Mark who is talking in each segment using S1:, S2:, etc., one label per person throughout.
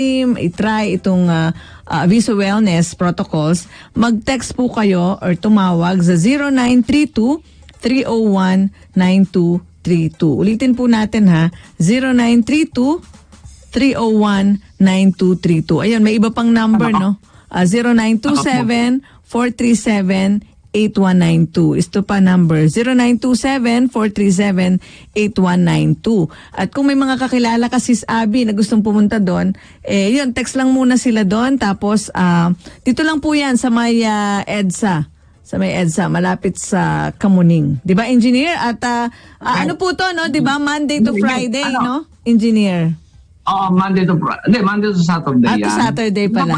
S1: i-try itong Aviso Wellness Protocols, mag-text po kayo or tumawag sa 0932-301-9232. Ulitin po natin ha, 0932-301-9232. Ayun, may iba pang number, no? 0927-437-8192. Ito pa number, 0927-437-8192. At kung may mga kakilala ka, Sis Abby, na gustong pumunta doon, yun, text lang muna sila doon. Tapos, dito lang po yan sa may EDSA. Sa may EDSA, malapit sa Kamuning. Di ba, Engineer? At ano po to, no? Di ba, Monday to Friday, no? Engineer.
S2: Monday to Friday. Hindi, Monday to Saturday.
S1: To Saturday pala.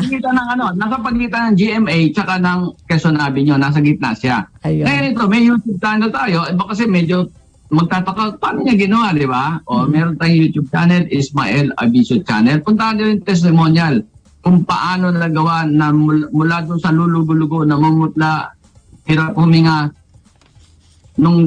S2: Nasa pagitan ng GMA tsaka ng Quezon Avenue, nasa gitna siya.
S1: Ayun.
S2: Ngayon ito, may YouTube channel tayo. Iba kasi medyo magtataka, paano niya ginawa, di ba? Meron tayong YouTube channel, Ismael Aviso Channel. Puntahan niyo yung testimonial kung paano nagawa na mula doon sa lulugo-lugo, namumutla, hirap huminga, nung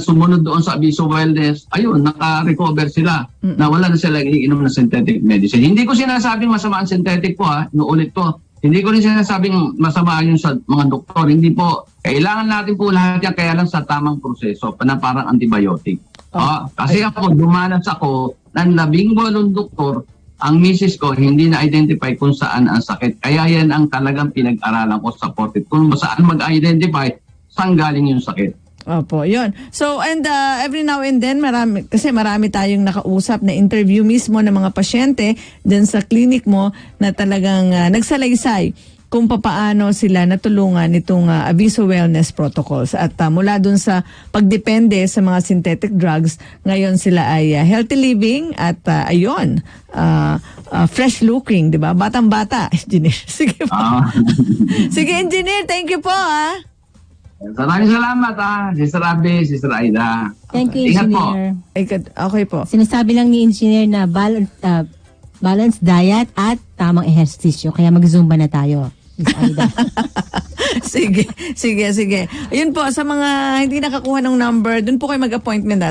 S2: sumunod doon sa Aviso Wellness, ayun, naka-recover sila na wala na sila iinom ng synthetic medicine. Hindi ko sinasabing masama ang synthetic po inuulit ko. Hindi ko rin sinasabing masama yun sa mga doktor. Hindi po. Kailangan natin po lahat yan kaya lang sa tamang proseso na parang antibiotic. Kasi ako, dumanas ako ng 18 doktor, ang misis ko hindi na-identify kung saan ang sakit. Kaya yan ang talagang pinag-aralan ko sa Portit. Kung saan mag-identify, saan galing yung sakit.
S1: Opo, yun. So, and every now and then, marami tayong nakausap na interview mismo ng mga pasyente dyan sa clinic mo na talagang nagsalaysay kung papaano sila natulungan nitong Aviso Wellness Protocols. At mula dun sa pagdepende sa mga synthetic drugs, ngayon sila ay healthy living at ayun, fresh looking, di ba? Batang-bata, Engineer. Sige po. Sige, Engineer, thank you po,
S2: Maraming salamat Sister Abby, Sister Aida.
S3: Thank you,
S2: Ingat
S3: Engineer.
S1: Okay po.
S3: Sinasabi lang ni Engineer na balanced diet at tamang ehersisyo. Kaya mag-zumba na tayo, Miss Aida.
S1: Sige. Ayun po, sa mga hindi nakakuha ng number, dun po kayo mag-appointment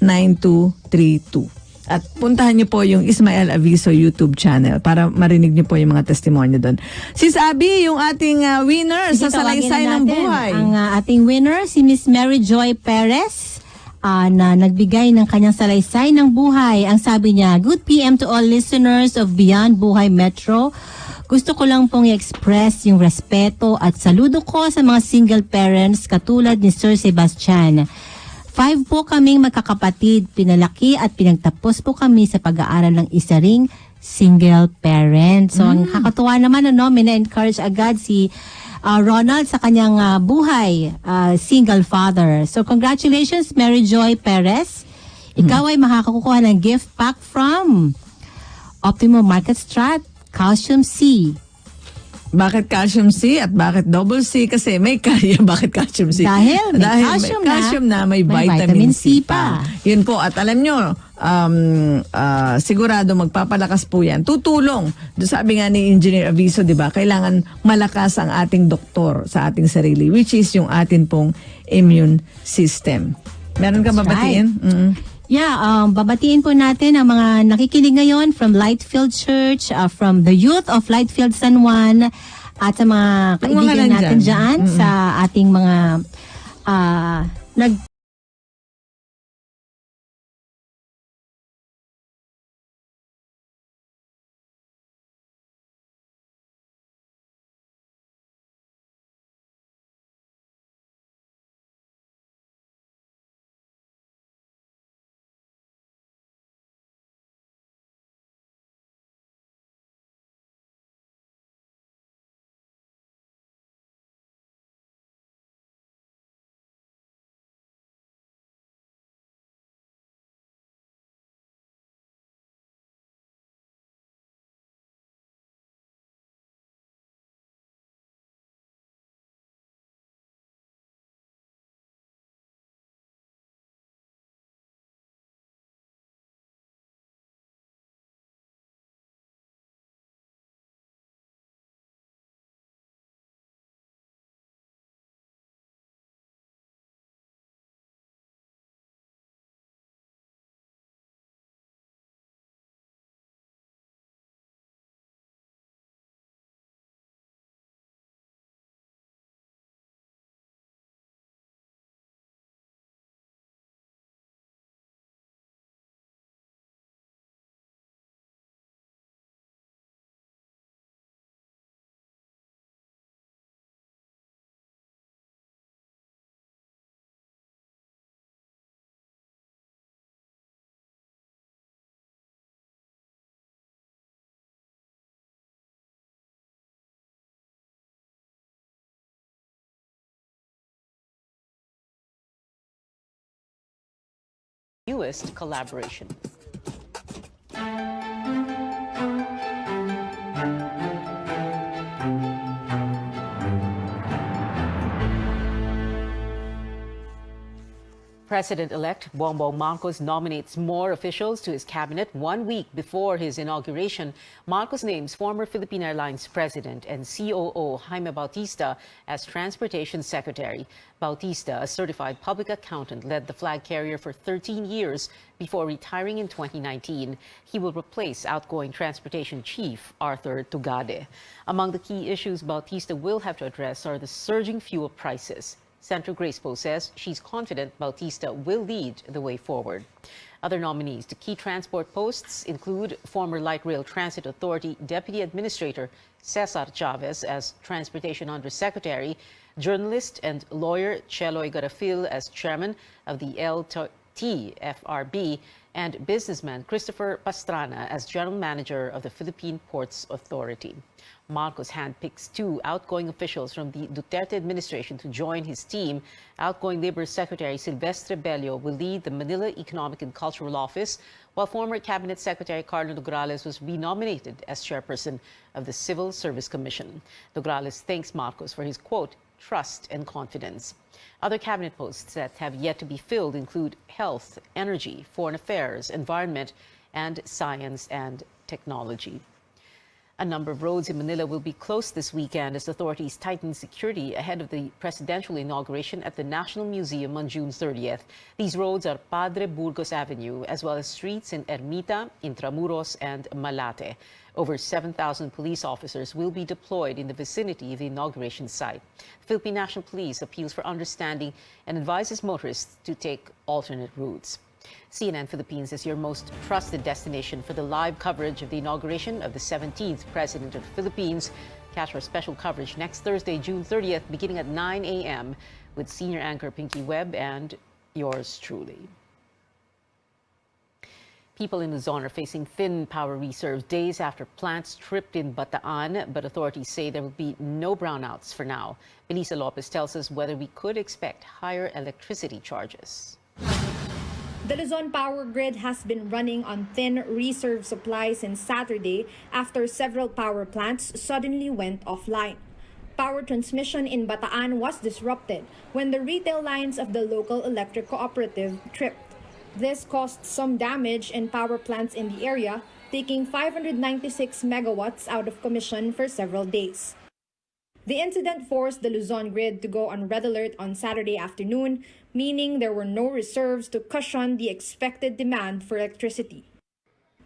S1: 0932-301-9232. At puntahan niyo po yung Ismael Aviso YouTube channel para marinig niyo po yung mga testimonya doon. Sis Abby, yung ating winner sa Salaysay ng Buhay.
S3: Ang ating winner, si Miss Mary Joy Perez, na nagbigay ng kanyang salaysay ng buhay. Ang sabi niya, "Good PM to all listeners of Beyond Buhay Metro. Gusto ko lang pong i-express yung respeto at saludo ko sa mga single parents katulad ni Sir Sebastian. 5 po kaming magkakapatid, pinalaki at pinagtapos po kami sa pag-aaral ng isa ring single parent." So, ang kakatuwa naman, mina-encourage agad si Ronald sa kanyang buhay, single father. So, congratulations, Mary Joy Perez. Ikaw ay makakakukuha ng gift pack from Optimum Market Strat, Calcium C.
S1: Bakit calcium C at bakit double C? Kasi may kaya. Bakit calcium C?
S3: Dahil may
S1: calcium na may vitamin C pa. Yun po. At alam nyo, sigurado magpapalakas po yan. Tutulong. Sabi nga ni Engineer Aviso, di ba? Kailangan malakas ang ating doktor sa ating sarili, which is yung atin pong immune system. Meron ka babatiin?
S3: Right. Yeah, babatiin po natin ang mga nakikinig ngayon from Lightfield Church, from the youth of Lightfield San Juan, at sa mga kaibigan natin dyan sa ating mga
S4: newest collaboration. President-elect Bongbong Marcos nominates more officials to his cabinet 1 week before his inauguration. Marcos names former Philippine Airlines President and COO Jaime Bautista as Transportation Secretary. Bautista, a certified public accountant, led the flag carrier for 13 years before retiring in 2019. He will replace outgoing Transportation Chief Arthur Tugade. Among the key issues Bautista will have to address are the surging fuel prices. Senator Grace Poe says she's confident Bautista will lead the way forward. Other nominees to key transport posts include former Light Rail Transit Authority Deputy Administrator Cesar Chavez as Transportation Undersecretary, journalist and lawyer Cheloy Garafil as Chairman of the LTFRB, and businessman Christopher Pastrana as General Manager of the Philippine Ports Authority. Marcos handpicks 2 outgoing officials from the Duterte administration to join his team. Outgoing Labor Secretary Silvestre Bello will lead the Manila Economic and Cultural Office, while former Cabinet Secretary Carlo Nograles was renominated as chairperson of the Civil Service Commission. Nograles thanks Marcos for his, quote, trust and confidence. Other cabinet posts that have yet to be filled include health, energy, foreign affairs, environment, and science and technology. A number of roads in Manila will be closed this weekend as authorities tighten security ahead of the presidential inauguration at the National Museum on June 30th. These roads are Padre Burgos Avenue, as well as streets in Ermita, Intramuros, and Malate. Over 7,000 police officers will be deployed in the vicinity of the inauguration site. The Philippine National Police appeals for understanding and advises motorists to take alternate routes. CNN Philippines is your most trusted destination for the live coverage of the inauguration of the 17th President of the Philippines. Catch our special coverage next Thursday, June 30th, beginning at 9 a.m. with senior anchor Pinky Webb and yours truly. People in Luzon are facing thin power reserves days after plants tripped in Bataan, but authorities say there will be no brownouts for now. Melissa Lopez tells us whether we could expect higher electricity charges.
S5: The Luzon power grid has been running on thin reserve supply since Saturday after several power plants suddenly went offline. Power transmission in Bataan was disrupted when the retail lines of the local electric cooperative tripped. This caused some damage in power plants in the area, taking 596 megawatts out of commission for several days. The incident forced the Luzon grid to go on red alert on Saturday afternoon, meaning there were no reserves to cushion the expected demand for electricity.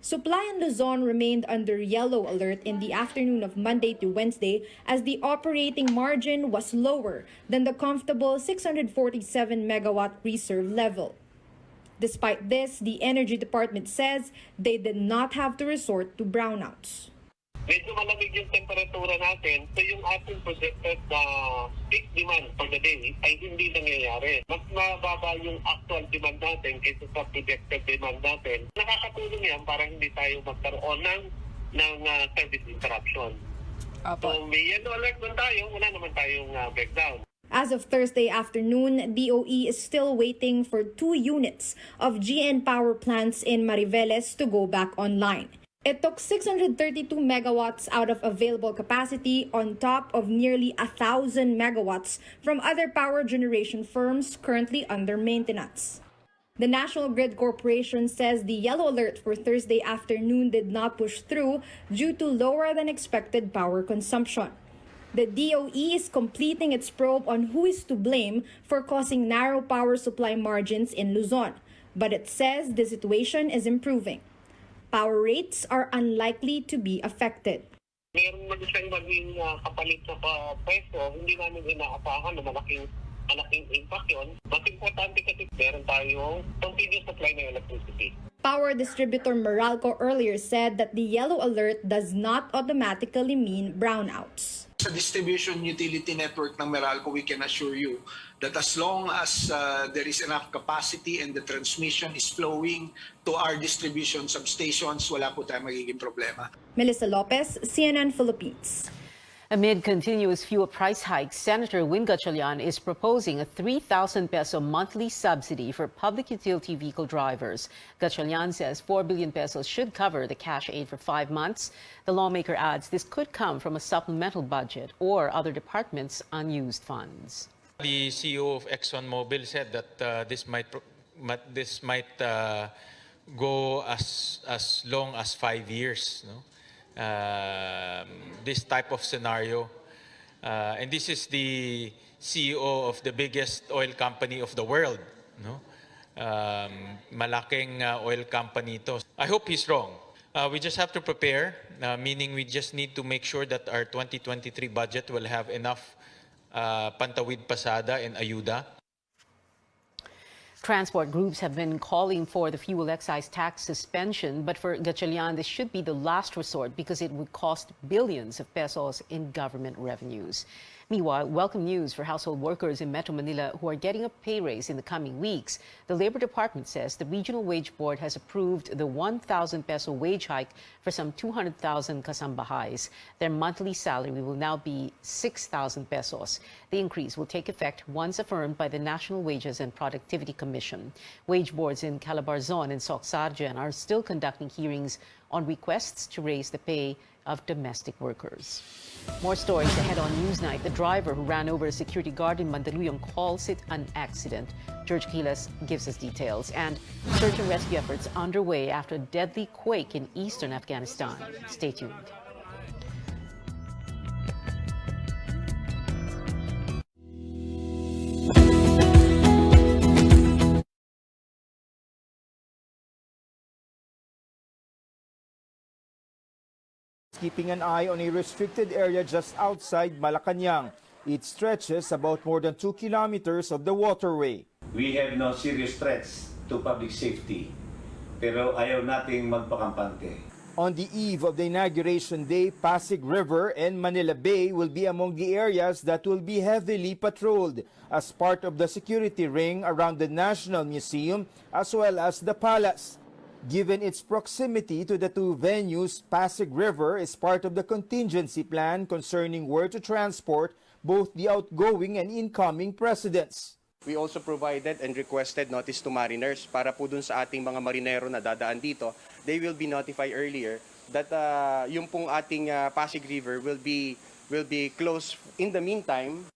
S5: Supply in Luzon remained under yellow alert in the afternoon of Monday to Wednesday as the operating margin was lower than the comfortable 647 megawatt reserve level. Despite this, the Energy Department says they did not have to resort to brownouts.
S6: Medyo malamig yung temperatura natin, so yung ating projected peak demand for the day ay hindi nangyayari. Mas mababa yung actual demand natin kaysa sa projected demand natin. Nakakatulong yan para hindi tayo magkaroon ng service interruption. So may yellow alert nun tayo, wala naman tayong breakdown.
S5: As of Thursday afternoon, DOE is still waiting for 2 units of GN power plants in Mariveles to go back online. It took 632 megawatts out of available capacity on top of nearly 1,000 megawatts from other power generation firms currently under maintenance. The National Grid Corporation says the yellow alert for Thursday afternoon did not push through due to lower than expected power consumption. The DOE is completing its probe on who is to blame for causing narrow power supply margins in Luzon, but it says the situation is improving. Power rates are unlikely to be affected.
S6: Meron man siyang maging kapalit sa presyo, hindi namin inaasahan na malaking impact yun. Mas importante kasi meron tayong continuous supply ng electricity.
S5: Power distributor Meralco earlier said that the yellow alert does not automatically mean brownouts.
S7: Sa distribution utility network ng Meralco, we can assure you that as long as there is enough capacity and the transmission is flowing to our distribution substations, wala po tayong magiging problema.
S5: Melissa Lopez, CNN Philippines.
S4: Amid continuous fuel price hikes, Senator Win Gatchalian is proposing a 3,000 peso monthly subsidy for public utility vehicle drivers. Gatchalian says 4 billion pesos should cover the cash aid for 5 months. The lawmaker adds this could come from a supplemental budget or other departments' unused funds.
S8: The CEO of ExxonMobil said that this might go as long as 5 years. No? This type of scenario, and this is the CEO of the biggest oil company of the world. No, malaking oil company to. I hope he's wrong. We just have to prepare, meaning we just need to make sure that our 2023 budget will have enough pantawid pasada and ayuda.
S4: Transport groups have been calling for the fuel excise tax suspension, but for Gatchalian, this should be the last resort because it would cost billions of pesos in government revenues. Meanwhile, welcome news for household workers in Metro Manila who are getting a pay raise in the coming weeks. The Labor Department says the Regional Wage Board has approved the 1,000 peso wage hike for some 200,000 kasambahays. Their monthly salary will now be 6,000 pesos. The increase will take effect once affirmed by the National Wages and Productivity Commission. Wage boards in Calabarzon and Soc-Sargen are still conducting hearings on requests to raise the pay of domestic workers. More stories ahead on Newsnight. The driver who ran over a security guard in Mandaluyong calls it an accident. George Quiles gives us details. And search and rescue efforts underway after a deadly quake in eastern Afghanistan. Stay tuned.
S9: Keeping an eye on a restricted area just outside Malacanang. It stretches about more than 2 kilometers of the waterway.
S10: We have no serious threats to public safety, pero ayaw nating magpakampante.
S9: On the eve of the inauguration day, Pasig River and Manila Bay will be among the areas that will be heavily patrolled as part of the security ring around the National Museum as well as the palace. Given its proximity to the two venues, Pasig River is part of the contingency plan concerning where to transport both the outgoing and incoming presidents.
S11: We also provided and requested notice to mariners para po dun sa ating mga marinero na dadaan dito. They will be notified earlier that yung pong ating Pasig River will be closed in the meantime.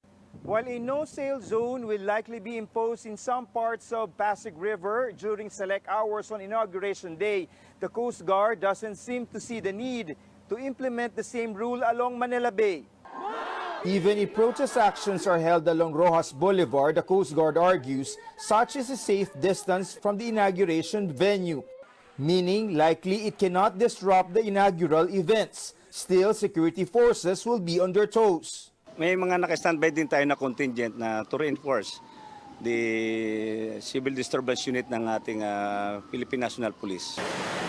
S9: While a no-sail zone will likely be imposed in some parts of Pasig River during select hours on Inauguration Day, the Coast Guard doesn't seem to see the need to implement the same rule along Manila Bay. Even if protest actions are held along Rojas Boulevard, the Coast Guard argues such is a safe distance from the inauguration venue, meaning likely it cannot disrupt the inaugural events. Still, security forces will be on their toes.
S11: May mga naka-standby din tayo na contingent na to reinforce the civil disturbance unit ng ating Philippine National Police.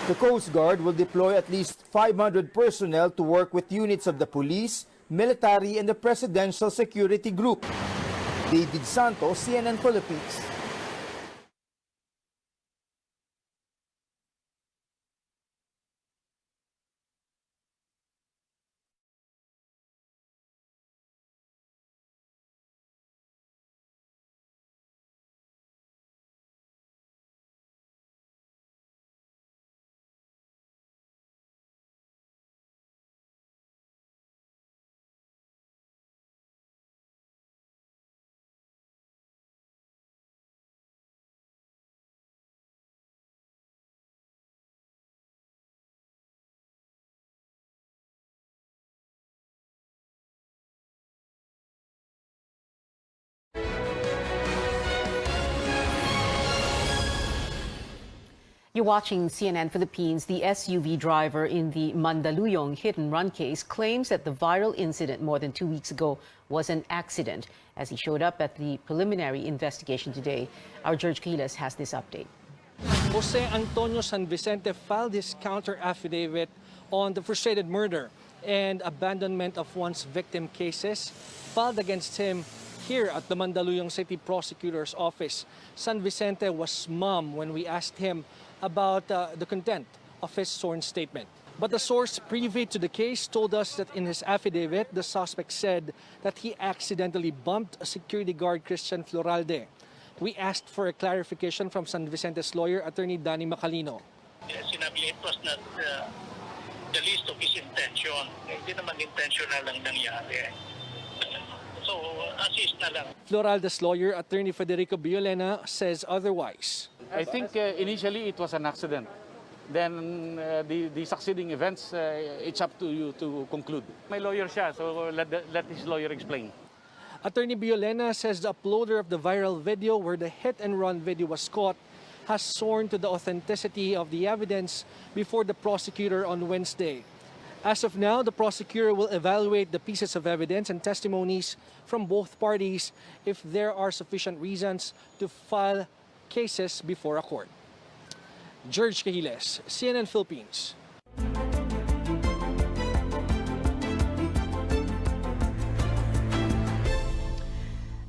S9: The Coast Guard will deploy at least 500 personnel to work with units of the police, military, and the Presidential Security Group. David Santos, CNN Philippines.
S4: You're watching CNN Philippines. The SUV driver in the Mandaluyong hit-and-run case claims that the viral incident more than 2 weeks ago was an accident as he showed up at the preliminary investigation today. Our George Quiles has this update.
S12: Jose Antonio San Vicente filed his counter affidavit on the frustrated murder and abandonment of one's victim cases filed against him here at the Mandaluyong City Prosecutor's Office. San Vicente was mum when we asked him about the content of his sworn statement. But the source privy to the case told us that in his affidavit, the suspect said that he accidentally bumped a security guard, Christian Floralde. We asked for a clarification from San Vicente's lawyer, Attorney Danny Macalino.
S6: Sinabi niya, it was not the least of his intention. Hindi naman intentional lang nangyari. So, assist na lang.
S12: Floralde's lawyer, Attorney Federico Biolena, says otherwise.
S13: I think initially it was an accident. Then the succeeding events, it's up to you to conclude. My lawyer siya, so let his lawyer explain.
S12: Attorney Biolena says the uploader of the viral video where the hit-and-run video was caught has sworn to the authenticity of the evidence before the prosecutor on Wednesday. As of now, the prosecutor will evaluate the pieces of evidence and testimonies from both parties if there are sufficient reasons to file cases before a court. George Cahiles, CNN Philippines.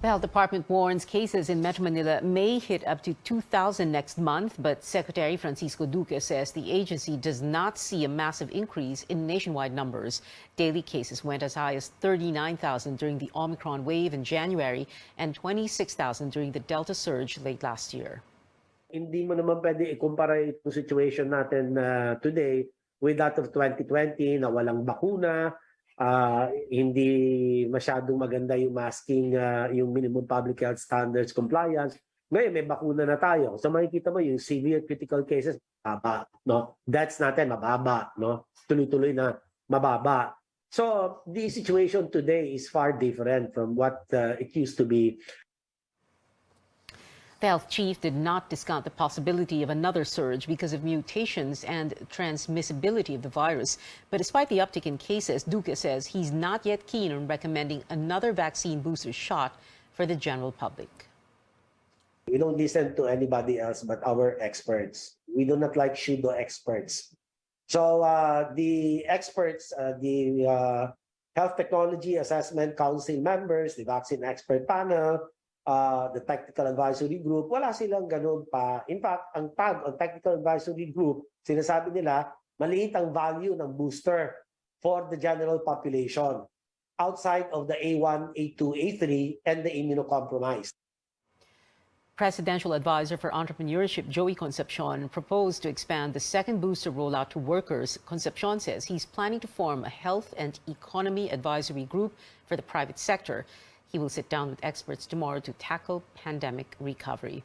S4: The Health Department warns cases in Metro Manila may hit up to 2,000 next month, but Secretary Francisco Duque says the agency does not see a massive increase in nationwide numbers. Daily cases went as high as 39,000 during the Omicron wave in January and 26,000 during the Delta surge late last year.
S14: Hindi mo naman pwede ikumpara itong situation natin today with that of 2020 na walang bakuna, hindi masyadong maganda yung masking, yung minimum public health standards compliance. Ngayon may bakuna na tayo. So makikita mo yung severe critical cases, mababa, no? Deaths natin mababa, no? Tuloy-tuloy na mababa. So the situation today is far different from what it used to be.
S4: The health chief did not discount the possibility of another surge because of mutations and transmissibility of the virus. But despite the uptick in cases, Duque says he's not yet keen on recommending another vaccine booster shot for the general public.
S14: We don't listen to anybody else but our experts. We do not like pseudo experts. So the experts, the Health Technology Assessment Council members, the vaccine expert panel, the Technical Advisory Group, wala silang ganun pa. In fact, ang PAG, o Technical Advisory Group, sinasabi nila, maliit ang value ng booster for the general population outside of the A1, A2, A3, and the immunocompromised.
S4: Presidential Advisor for Entrepreneurship Joey Concepcion proposed to expand the second booster rollout to workers. Concepcion says he's planning to form a health and economy advisory group for the private sector. He will sit down with experts tomorrow to tackle pandemic recovery.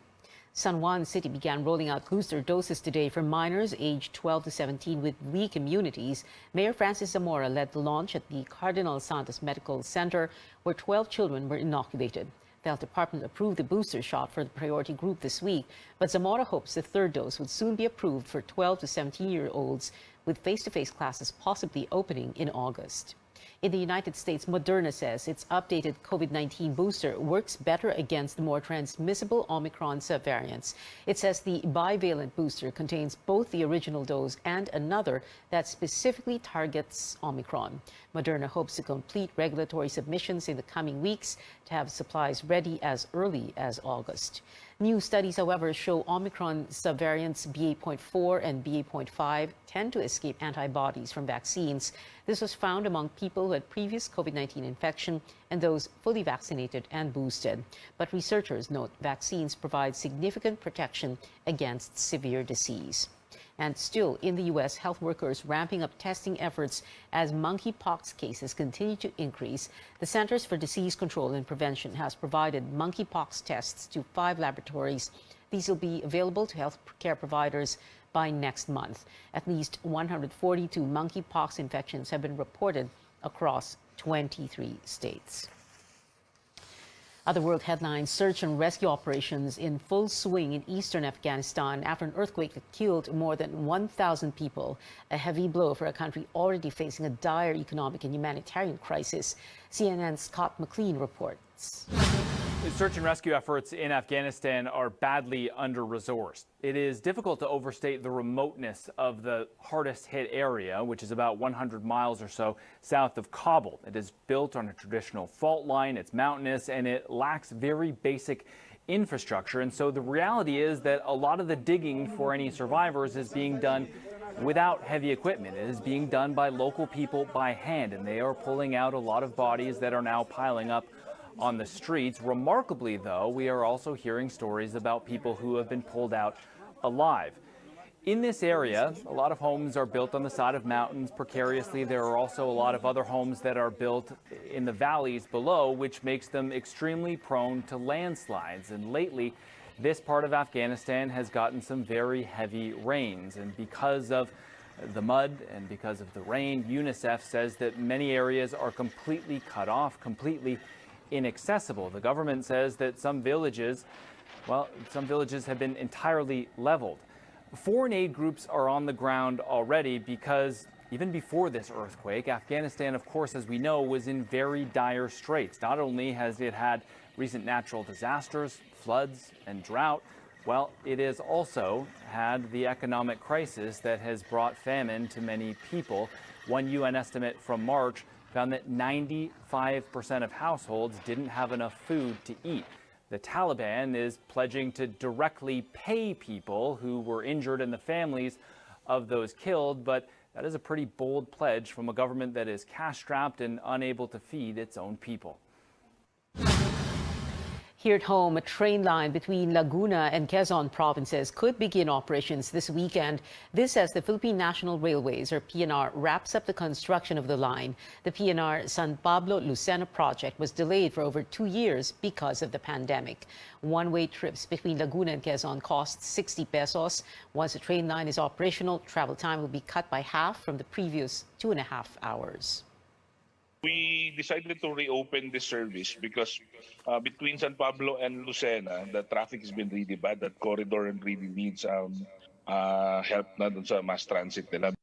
S4: San Juan City began rolling out booster doses today for minors aged 12 to 17 with weak immunities. Mayor Francis Zamora led the launch at the Cardinal Santos Medical Center, where 12 children were inoculated. The health department approved the booster shot for the priority group this week, but Zamora hopes the third dose would soon be approved for 12 to 17-year-olds, with face-to-face classes possibly opening in August. In the United States, Moderna says its updated COVID-19 booster works better against the more transmissible Omicron subvariants. It says the bivalent booster contains both the original dose and another that specifically targets Omicron. Moderna hopes to complete regulatory submissions in the coming weeks to have supplies ready as early as August. New studies, however, show Omicron subvariants BA.4 and BA.5 tend to escape antibodies from vaccines. This was found among people who had previous COVID-19 infection and those fully vaccinated and boosted. But researchers note vaccines provide significant protection against severe disease. And still in the U.S., health workers ramping up testing efforts as monkeypox cases continue to increase. The Centers for Disease Control and Prevention has provided monkeypox tests to 5 laboratories. These will be available to health care providers by next month. At least 142 monkeypox infections have been reported across 23 states. Other world headlines: search and rescue operations in full swing in eastern Afghanistan after an earthquake that killed more than 1,000 people. A heavy blow for a country already facing a dire economic and humanitarian crisis. CNN's Scott McLean reports.
S15: Search and rescue efforts in Afghanistan are badly under-resourced. It is difficult to overstate the remoteness of the hardest hit area, which is about 100 miles or so south of Kabul. It is built on a traditional fault line, it's mountainous, and it lacks very basic infrastructure. And so the reality is that a lot of the digging for any survivors is being done without heavy equipment. It is being done by local people by hand, and they are pulling out a lot of bodies that are now piling up on the streets. Remarkably, though, we are also hearing stories about people who have been pulled out alive. In this area, a lot of homes are built on the side of mountains precariously. There are also a lot of other homes that are built in the valleys below, which makes them extremely prone to landslides. And lately, this part of Afghanistan has gotten some very heavy rains. And because of the mud and because of the rain, UNICEF says that many areas are completely cut off, completely inaccessible. The government says that some villages have been entirely leveled. Foreign aid groups are on the ground already because even before this earthquake, Afghanistan, of course, as we know, was in very dire straits. Not only has it had recent natural disasters, floods, and drought, well, it has also had the economic crisis that has brought famine to many people. One UN estimate from March found that 95% of households didn't have enough food to eat. The Taliban is pledging to directly pay people who were injured and the families of those killed, but that is a pretty bold pledge from a government that is cash-strapped and unable to feed its own people.
S4: Here at home, a train line between Laguna and Quezon provinces could begin operations this weekend. This as the Philippine National Railways, or PNR, wraps up the construction of the line. The PNR San Pablo-Lucena project was delayed for over 2 years because of the pandemic. One-way trips between Laguna and Quezon cost 60 pesos. Once the train line is operational, travel time will be cut by half from the previous 2.5 hours.
S16: We decided to reopen this service because between San Pablo and Lucena, the traffic has been really bad. That corridor really needs help na dun sa mass transit nila.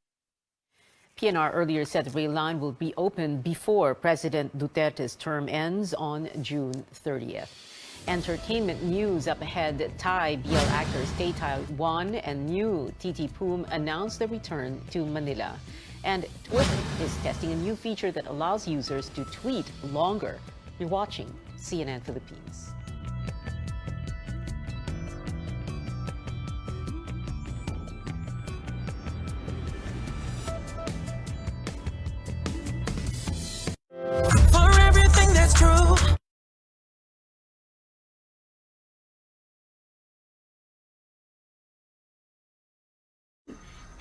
S4: PNR earlier said the rail line will be open before President Duterte's term ends on June 30th. Entertainment news up ahead. Thai BL actors Tay Tai Wan and new Titi Poom announced their return to Manila. And Twitter is testing a new feature that allows users to tweet longer. You're watching CNN Philippines.
S17: For everything that's true.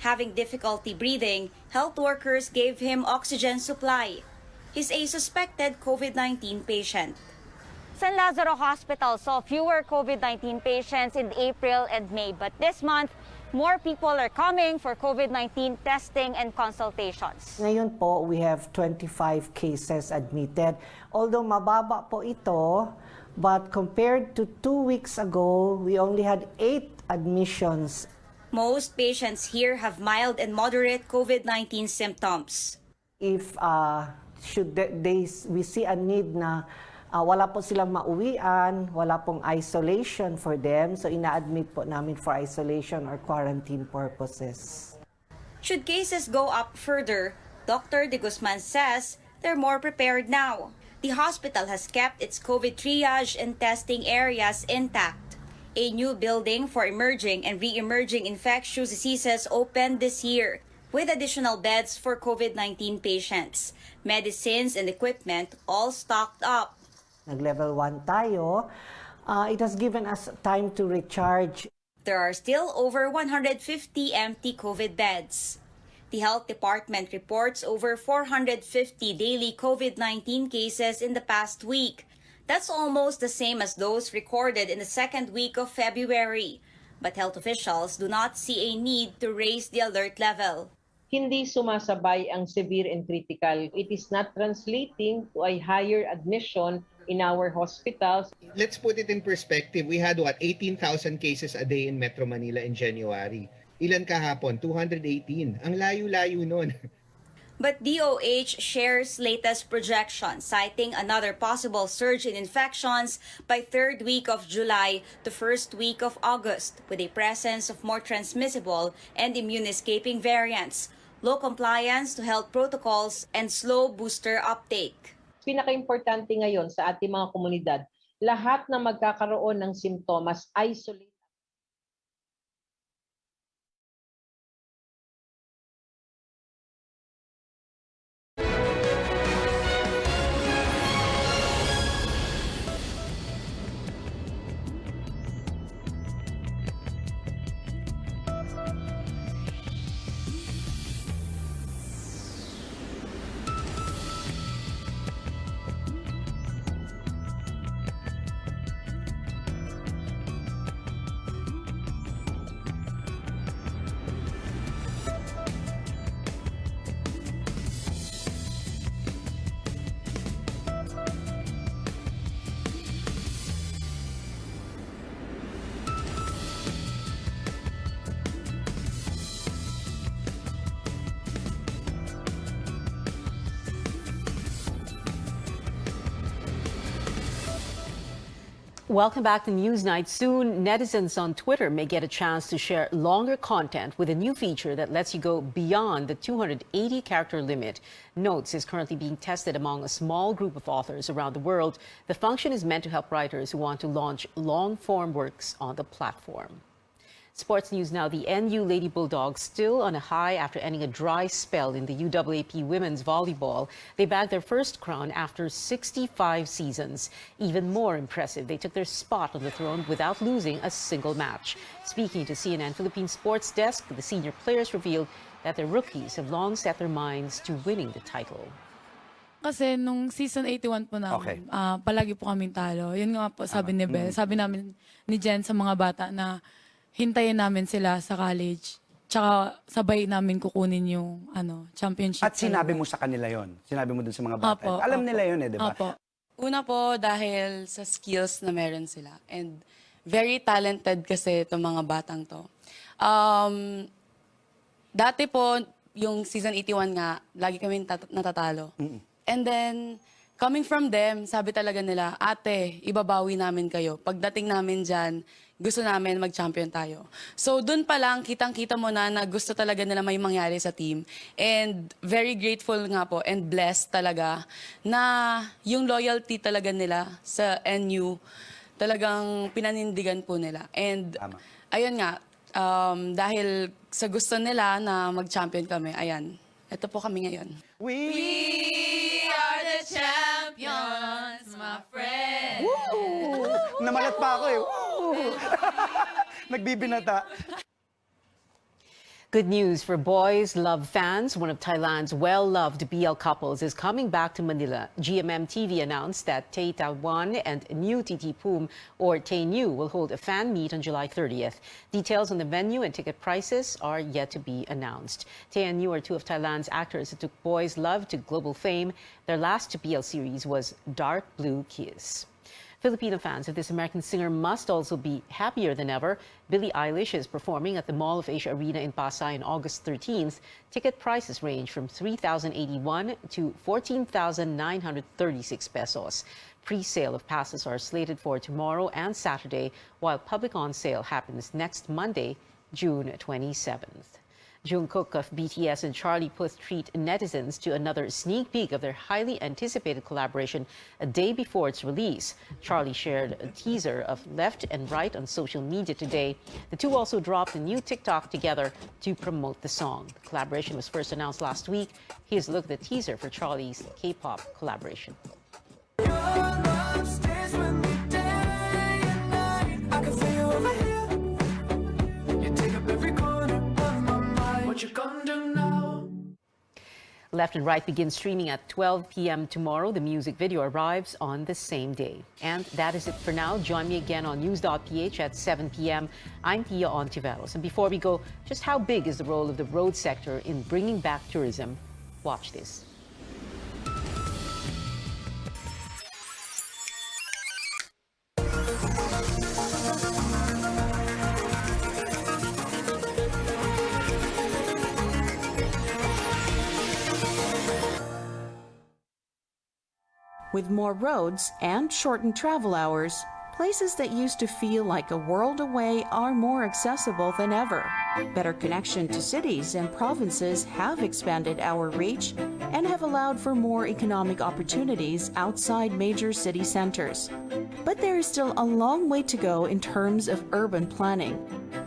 S18: Having difficulty breathing, health workers gave him oxygen supply. He's a suspected COVID-19 patient.
S19: San Lazaro Hospital saw fewer COVID-19 patients in April and May, but this month, more people are coming for COVID-19 testing and consultations.
S20: Ngayon po, we have 25 cases admitted. Although mababa po ito, but compared to 2 weeks ago, we only had 8 admissions.
S18: Most patients here have mild and moderate COVID-19 symptoms.
S20: If we see a need na wala po silang mauwian, wala pong isolation for them, so ina-admit po namin for isolation or quarantine purposes.
S18: Should cases go up further, Dr. De Guzman says they're more prepared now. The hospital has kept its COVID triage and testing areas intact. A new building for emerging and re-emerging infectious diseases opened this year, with additional beds for COVID-19 patients. Medicines and equipment all stocked up.
S20: Nag-level 1 tayo. It has given us time to recharge.
S18: There are still over 150 empty COVID beds. The health department reports over 450 daily COVID-19 cases in the past week. That's almost the same as those recorded in the second week of February. But health officials do not see a need to raise the alert level.
S21: Hindi sumasabay ang severe and critical. It is not translating to a higher admission in our hospitals.
S22: Let's put it in perspective. We had 18,000 cases a day in Metro Manila in January. Ilan kahapon? 218. Ang layo-layo nun.
S18: But DOH shares latest projections, citing another possible surge in infections by third week of July to first week of August, with a presence of more transmissible and immune-escaping variants, low compliance to health protocols, and slow booster uptake.
S21: Pinaka-importante ngayon sa ating mga komunidad, lahat na magkakaroon ng simptomas, isolate
S4: Welcome back to Newsnight. Soon, netizens on Twitter may get a chance to share longer content with a new feature that lets you go beyond the 280-character limit. Notes is currently being tested among a small group of authors around the world. The function is meant to help writers who want to launch long-form works on the platform. Sports news now. The NU Lady Bulldogs still on a high after ending a dry spell in the UAAP women's volleyball. They bagged their first crown after 65 seasons. Even more impressive, they took their spot on the throne without losing a single match. Speaking to CNN Philippine Sports Desk, the senior players revealed that their rookies have long set their minds to winning the title.
S1: Kasi nung season 81 po namin, palagi po kaming talo. Yun nga po sabi ni Bel, sabi namin ni Jen sa mga bata na hintayin namin sila sa college. Tsaka sabay namin kukunin yung championship.
S2: At sinabi mo sa kanila yon. Sinabi mo dun sa mga bata. Alam nila yun di ba?
S1: Opo.
S23: Una po dahil sa skills na meron sila. And very talented kasi itong mga batang to. Dati po, yung season 81 nga, lagi kami natatalo. And then, coming from them, sabi talaga nila, ate, ibabawi namin kayo. Pagdating namin dyan, gusto namin mag-champion tayo. So, dun pa lang, kitang-kita mo na gusto talaga nila may mangyari sa team. And very grateful nga po and blessed talaga na yung loyalty talaga nila sa NU, talagang pinanindigan po nila. And ayun nga, dahil sa gusto nila na mag-champion kami, ayan, ito po kami ngayon.
S17: We are the champions, my friend.
S2: Woo! Namalat pa ako eh. Nagbibinata.
S4: Good news for Boys Love fans. One of Thailand's well-loved BL couples is coming back to Manila. GMM TV announced that Tay Tawan and New Titi Poom, or Tay New, will hold a fan meet on July 30th. Details on the venue and ticket prices are yet to be announced. Tay and New are two of Thailand's actors who took Boys Love to global fame. Their last BL series was Dark Blue Kiss. Filipino fans of this American singer must also be happier than ever. Billie Eilish is performing at the Mall of Asia Arena in Pasay on August 13th. Ticket prices range from 3,081 to 14,936 pesos. Pre-sale of passes are slated for tomorrow and Saturday, while public on-sale happens next Monday, June 27th. Jungkook of BTS and Charlie Puth treat netizens to another sneak peek of their highly anticipated collaboration a day before its release. Charlie shared a teaser of Left and Right on social media today. The two also dropped a new TikTok together to promote the song. The collaboration was first announced last week. Here's a look at the teaser for Charlie's K-pop collaboration. Left and Right begins streaming at 12 p.m. tomorrow. The music video arrives on the same day. And that is it for now. Join me again on News.ph at 7 p.m. I'm Pia Ontiveros. And before we go, just how big is the role of the road sector in bringing back tourism? Watch this.
S24: With more roads and shortened travel hours, places that used to feel like a world away are more accessible than ever. Better connection to cities and provinces have expanded our reach and have allowed for more economic opportunities outside major city centers. But there is still a long way to go in terms of urban planning.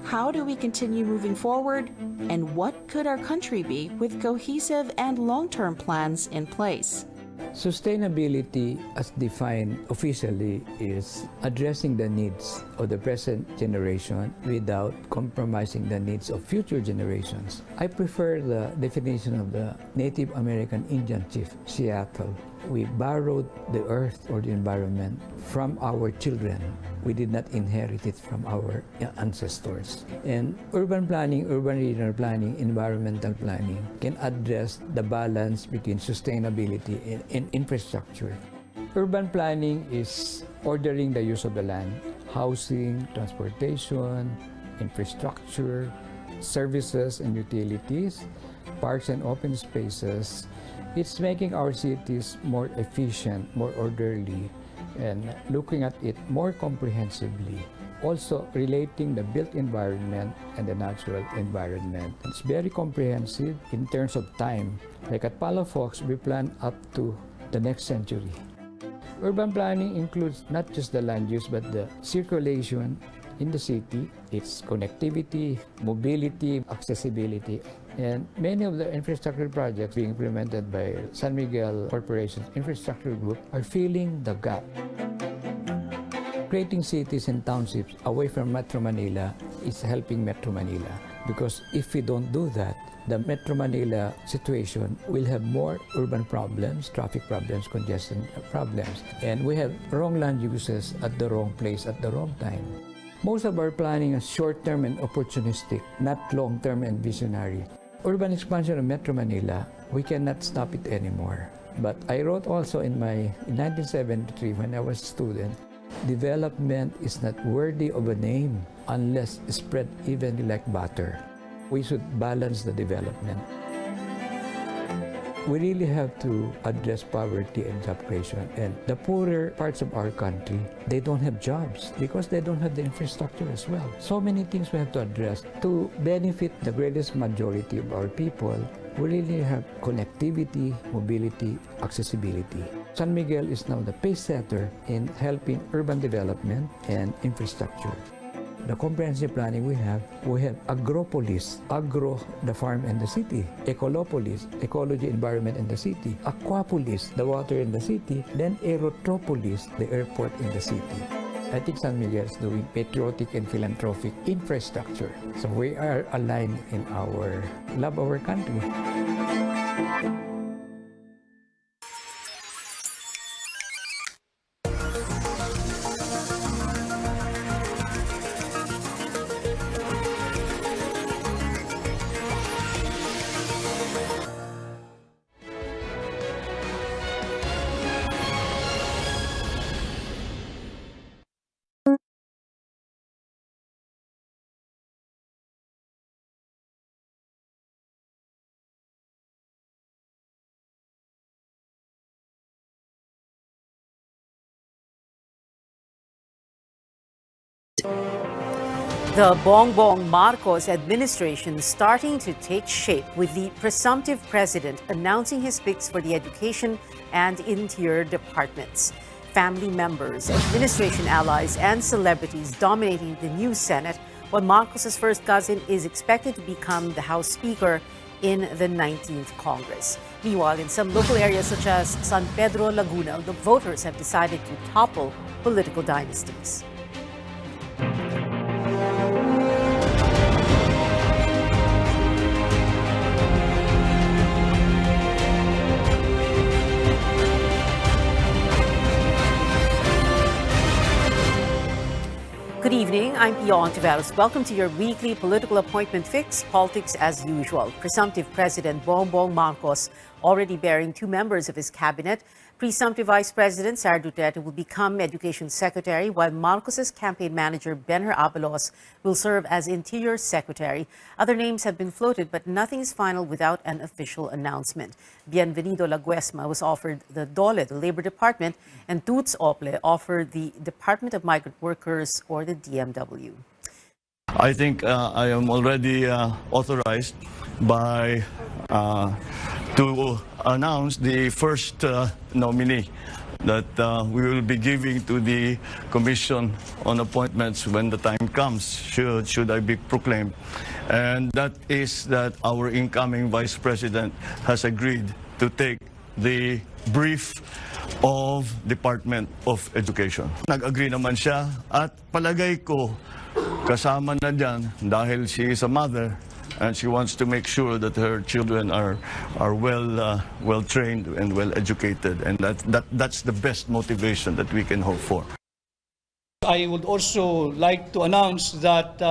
S24: How do we continue moving forward? And what could our country be with cohesive and long-term plans in place?
S25: Sustainability, as defined officially, is addressing the needs of the present generation without compromising the needs of future generations. I prefer the definition of the Native American Indian chief, Seattle. We borrowed the earth or the environment from our children. We did not inherit it from our ancestors. And urban planning, urban regional planning, environmental planning can address the balance between sustainability and infrastructure. Urban planning is ordering the use of the land, housing, transportation, infrastructure, services and utilities, parks and open spaces. It's making our cities more efficient, more orderly, and looking at it more comprehensively. Also relating the built environment and the natural environment. It's very comprehensive in terms of time. Like at Palafox, we plan up to the next century. Urban planning includes not just the land use but the circulation in the city, its connectivity, mobility, accessibility, and many of the infrastructure projects being implemented by San Miguel Corporation's infrastructure group are filling the gap. Creating cities and townships away from Metro Manila is helping Metro Manila, because if we don't do that, the Metro Manila situation will have more urban problems, traffic problems, congestion problems, and we have wrong land uses at the wrong place at the wrong time. Most of our planning is short-term and opportunistic, not long-term and visionary. Urban expansion of Metro Manila, we cannot stop it anymore. But I wrote also in 1973, when I was a student, development is not worthy of a name unless spread evenly like butter. We should balance the development. We really have to address poverty and job creation. And the poorer parts of our country, they don't have jobs because they don't have the infrastructure as well. So many things we have to address to benefit the greatest majority of our people. We really have connectivity, mobility, accessibility. San Miguel is now the pace setter in helping urban development and infrastructure. The comprehensive planning we have Agropolis, agro, the farm and the city, Ecolopolis, ecology, environment and the city, Aquapolis, the water in the city, then Aerotropolis, the airport in the city. I think San Miguel is doing patriotic and philanthropic infrastructure. So we are aligned in our love of our country.
S4: The Bongbong Marcos administration is starting to take shape, with the presumptive president announcing his picks for the education and interior departments. Family members, administration allies, and celebrities dominating the new Senate, while Marcos's first cousin is expected to become the House Speaker in the 19th Congress. Meanwhile, in some local areas such as San Pedro, Laguna, the voters have decided to topple political dynasties. Good evening, I'm Pio Ontiveros. Welcome to your weekly political appointment fix, politics as usual. Presumptive President Bongbong Marcos already bearing two members of his cabinet. Presumptive Vice President Sara Duterte will become Education Secretary, while Marcos's campaign manager Benher Abalos will serve as Interior Secretary. Other names have been floated, but nothing is final without an official announcement. Bienvenido Laguesma was offered the DOLE, the Labor Department, and Toots Ople offered the Department of Migrant Workers, or the DMW.
S3: I think I am already authorized by to announce the first nominee that we will be giving to the Commission on Appointments when the time comes, should I be proclaimed. And that is that our incoming Vice President has agreed to take the brief of Department of Education. Nag-agree naman siya at palagay ko kasama na dyan dahil she is a mother and she wants to make sure that her children are well trained and well educated, and that's the best motivation that we can hope for.
S5: I would also like to announce that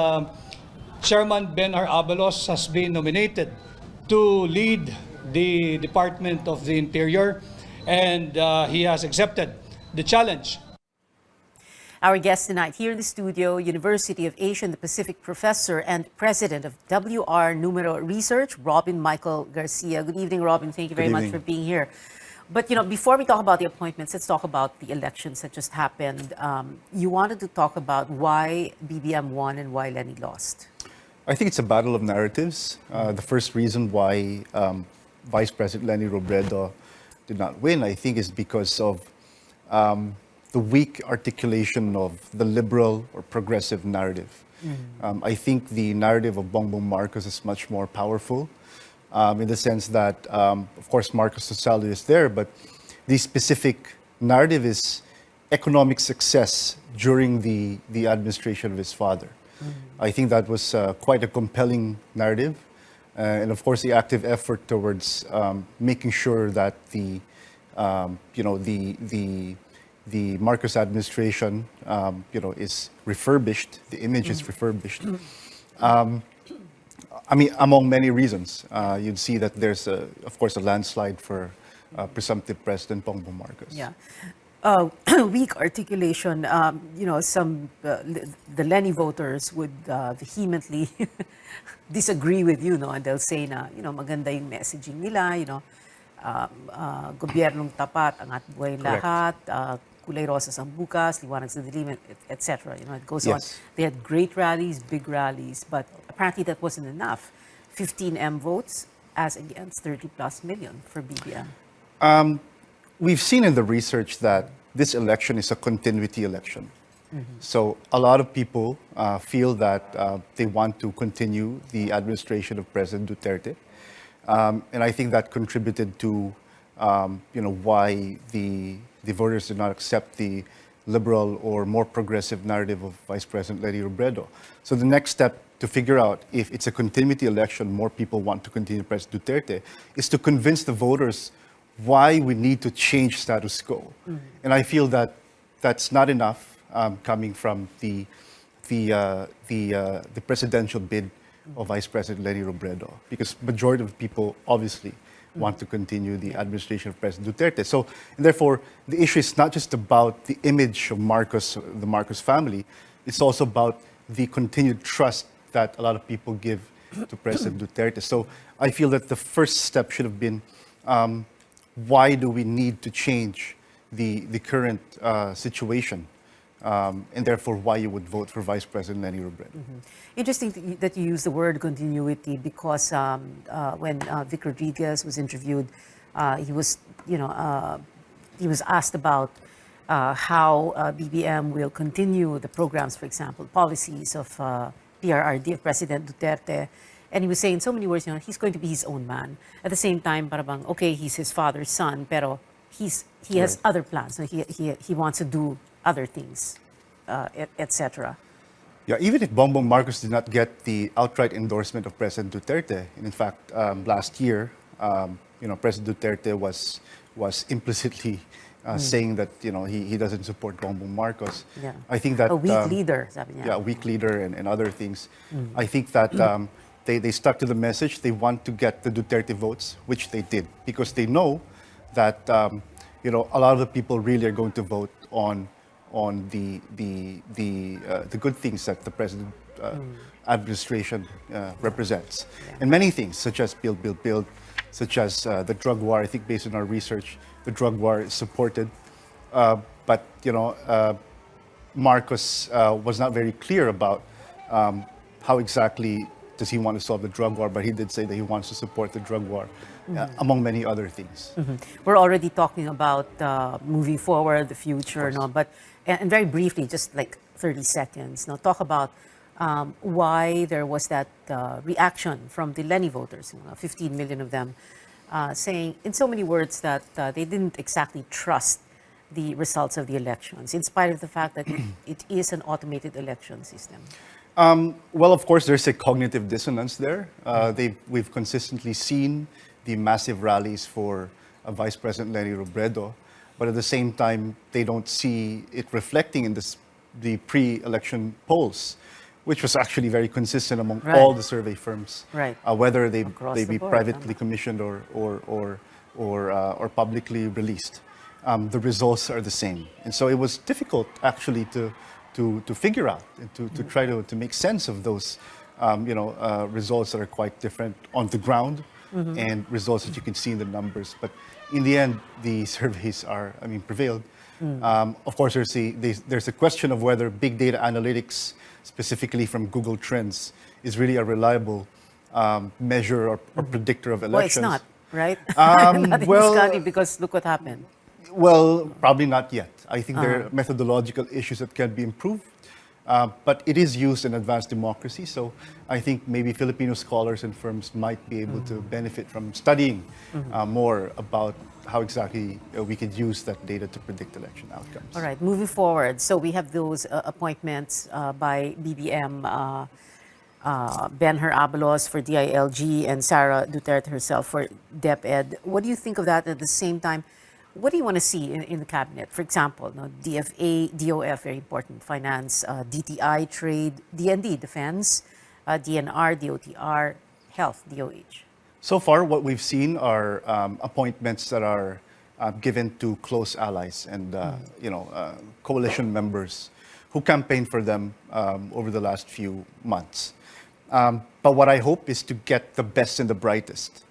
S5: Chairman Benher Abalos has been nominated to lead the Department of the Interior, and he has accepted the challenge.
S4: Our guest tonight here in the studio, University of Asia and the Pacific professor and president of WR Numero Research, Robin Michael Garcia. Good evening, Robin. Thank you very much for being here. But before we talk about the appointments, let's talk about the elections that just happened. You wanted to talk about why BBM won and why Lenny lost.
S7: I think it's a battle of narratives. The first reason why Vice President Lenny Robredo did not win, I think, is because of the weak articulation of the liberal or progressive narrative. I think the narrative of Bongbong Marcos is much more powerful in the sense that, of course, Marcos' salary is there, but the specific narrative is economic success during the administration of his father. I think that was quite a compelling narrative. And of course, the active effort towards making sure that the Marcos administration, is refurbished, the image is refurbished. I mean, among many reasons, you'd see that there's, of course, a landslide for presumptive President Bongbong Marcos.
S4: Yeah. Weak articulation, some the Lenny voters would vehemently disagree with you, and they'll say na, maganda yung messaging nila, gobyernong tapat, angat buhay lahat, kulay rosas ang bukas, liwanag sa dilim, etc. It goes on. They had great rallies, big rallies, but apparently that wasn't enough. 15M votes as against 30 plus million for BBM.
S7: We've seen in the research that this election is a continuity election. So a lot of people feel that they want to continue the administration of President Duterte. And I think that contributed to why the voters did not accept the liberal or more progressive narrative of Vice President Lenny Robredo. So the next step to figure out if it's a continuity election, more people want to continue President Duterte, is to convince the voters why we need to change status quo. And I feel that that's not enough coming from the presidential bid of Vice President Lenny Robredo, because majority of people obviously want to continue the administration of President Duterte. So therefore, the issue is not just about the image of Marcos, the Marcos family, it's also about the continued trust that a lot of people give to President Duterte. So I feel that the first step should have been, why do we need to change the current situation? And therefore, why you would vote for Vice President Lenny Robredo.
S4: Interesting that you use the word continuity, because when Vic Rodriguez was interviewed, he was asked about how BBM will continue the programs, for example, policies of PRRD of President Duterte. And he was saying in so many words, he's going to be his own man. At the same time, parang, okay, he's his father's son, pero he has other plans. So he wants to do other things, etc.
S7: Yeah, even if Bongbong Marcos did not get the outright endorsement of President Duterte, and in fact, last year, President Duterte was implicitly saying that he doesn't support Bongbong Marcos.
S4: Yeah.
S7: I think that
S4: a weak leader, sabi niya.
S7: Yeah, a weak leader and other things. I think that they stuck to the message. They want to get the Duterte votes, which they did, because they know that a lot of the people really are going to vote on the good things that the president administration represents, and many things such as build, such as the drug war. I think based on our research, the drug war is supported, but Marcos was not very clear about how exactly does he want to solve the drug war, but he did say that he wants to support the drug war, among many other things.
S4: We're already talking about moving forward, the future, but and very briefly, just like 30 seconds, now talk about why there was that reaction from the Lenny voters, 15 million of them, saying in so many words that they didn't exactly trust the results of the elections, in spite of the fact that it is an automated election system.
S7: Well, of course, there's a cognitive dissonance there. We've consistently seen the massive rallies for Vice President Lenny Robredo, but at the same time, they don't see it reflecting in the pre-election polls, which was actually very consistent among all the survey firms, whether they be privately commissioned or publicly released. The results are the same, and so it was difficult actually to figure out and to try to make sense of those results that are quite different on the ground. and results that you can see in the numbers. But in the end, the surveys prevailed. Of course, there's a question of whether big data analytics, specifically from Google Trends, is really a reliable measure or predictor of elections.
S4: Well, it's not, right? Not in
S7: well-
S4: this country, because look what happened.
S7: Well, probably not yet. I think there are methodological issues that can be improved. But it is used in advanced democracy, so I think maybe Filipino scholars and firms might be able to benefit from studying more about how exactly we could use that data to predict election outcomes.
S4: All right, moving forward. So we have those appointments by BBM, Benher Abalos for DILG and Sara Duterte herself for DepEd. What do you think of that? At the same time, what do you want to see in the cabinet? For example, DFA, DOF, very important, finance, DTI, trade, DND, defense, DNR, DOTR, health, DOH.
S7: So far, what we've seen are appointments that are given to close allies and coalition members who campaigned for them over the last few months. But what I hope is to get the best and the brightest,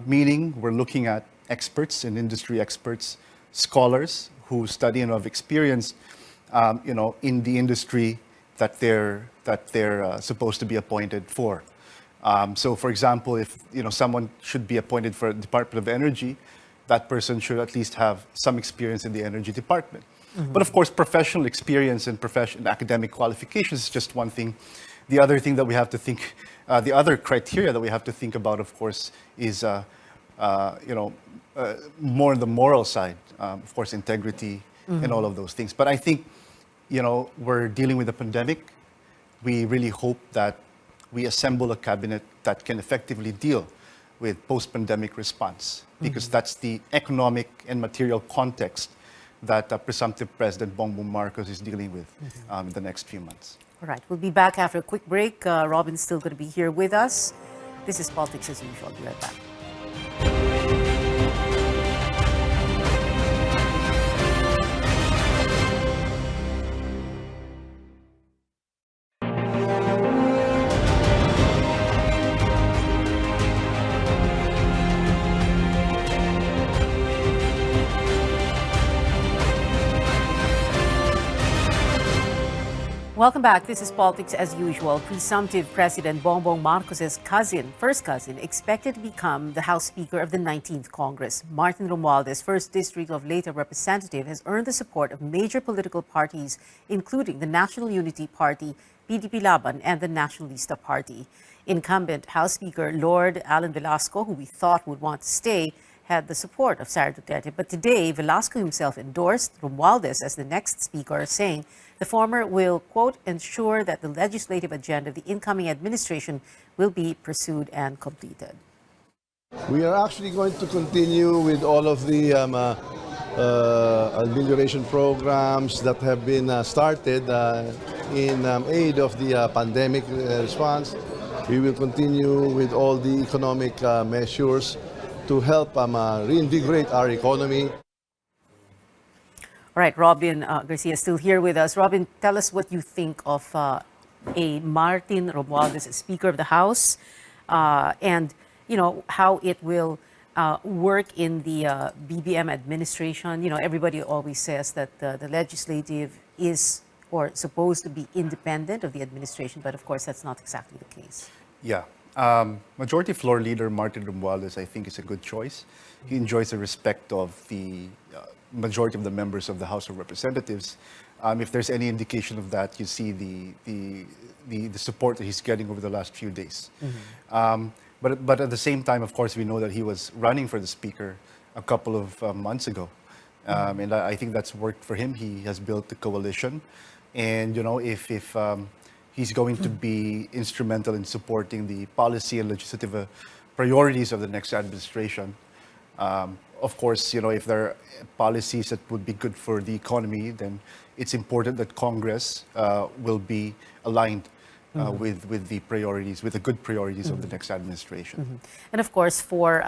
S7: meaning we're looking at experts and industry experts, scholars who study and have experience, in the industry that they're supposed to be appointed for. So, for example, if someone should be appointed for the Department of Energy, that person should at least have some experience in the energy department. But of course, professional experience and academic qualifications is just one thing. The other thing that we have to think, the other criteria that we have to think about, of course, is more on the moral side, of course, integrity and all of those things. But I think, we're dealing with a pandemic. We really hope that we assemble a cabinet that can effectively deal with post-pandemic response, because that's the economic and material context that presumptive President Bongbong Marcos is dealing with in the next few months.
S4: All right, we'll be back after a quick break. Robin's still going to be here with us. This is Politics as Usual. I'll be right back. Welcome back. This is Politics as Usual. Presumptive President Bongbong Marcos's first cousin, expected to become the House Speaker of the 19th Congress. Martin Romualdez, 1st District of Leyte representative, has earned the support of major political parties, including the National Unity Party, PDP Laban, and the Nationalista Party. Incumbent House Speaker Lord Alan Velasco, who we thought would want to stay, had the support of Sara Duterte. But today, Velasco himself endorsed Romualdez as the next speaker, saying the former will, quote, ensure that the legislative agenda of the incoming administration will be pursued and completed.
S6: We are actually going to continue with all of the amelioration programs that have been started in aid of the pandemic response. We will continue with all the economic measures to help reinvigorate our economy.
S4: All right, Robin Garcia is still here with us. Robin, tell us what you think of a Martin Romualdez as Speaker of the House, and how it will work in the BBM administration. Everybody always says that the legislative is or supposed to be independent of the administration, but of course that's not exactly the case.
S7: Yeah. Majority Floor Leader Martin Romualdez, I think, is a good choice. He enjoys the respect of the majority of the members of the House of Representatives. If there's any indication of that, you see the support that he's getting over the last few days. But at the same time, of course, we know that he was running for the Speaker a couple of months ago. And I think that's worked for him. He has built the coalition. And, if he's going to be instrumental in supporting the policy and legislative priorities of the next administration. Of course, if there are policies that would be good for the economy, then it's important that Congress will be aligned with the priorities, with the good priorities of the next administration.
S4: And of course, for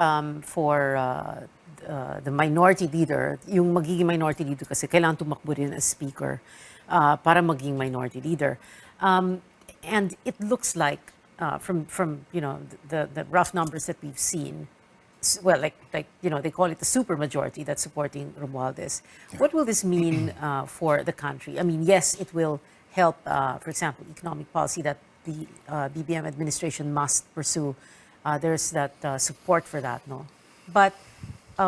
S4: the minority leader, yung magiging minority leader kasi kailangan tumakbo rin as speaker para maging minority leader. And it looks like from the rough numbers that we've seen, well, like they call it the super majority that's supporting Romualdez. What will this mean for the country? I mean, yes, it will help, for example, economic policy that the BBM administration must pursue. There's that support for that, no? But